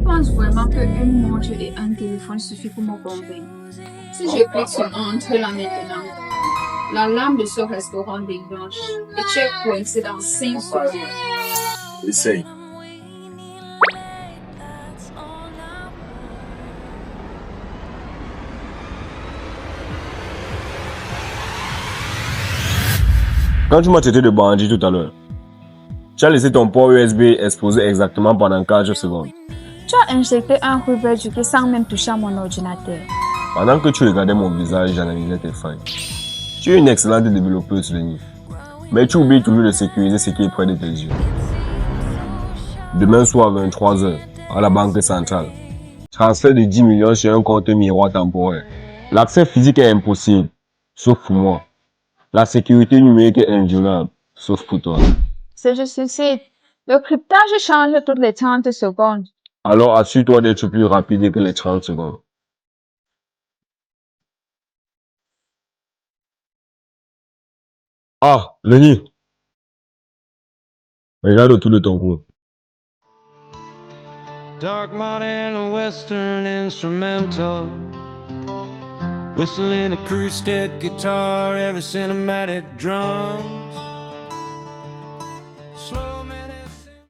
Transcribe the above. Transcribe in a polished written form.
penses vraiment qu'une montre et un téléphone suffit pour me convaincre? Si je clique sur Entre là maintenant, l'alarme de ce restaurant déclenche et tu es coincé dans 5 secondes. Essaye. Quand tu m'as traité de bandit tout à l'heure, tu as laissé ton port USB exposé exactement pendant 4 secondes. Tu as injecté un ruban du sans même toucher à mon ordinateur. Pendant que tu regardais mon visage, j'analysais tes failles. Tu es une excellente développeuse, Lenny. Mais tu oublies toujours de sécuriser ce qui est près de tes yeux. Demain soir, 23h, à la Banque centrale. Transfert de 10 millions sur un compte miroir temporaire. L'accès physique est impossible, sauf pour moi. La sécurité numérique est inviolable, sauf pour toi. C'est juste suicide. Le cryptage change toutes les 30 secondes. Alors assure-toi d'être plus rapide que les 30 secondes. Ah, Lenny, regarde autour de ton cou. Dark modern western instrumental, whistling acoustic guitar, every cinematic drums.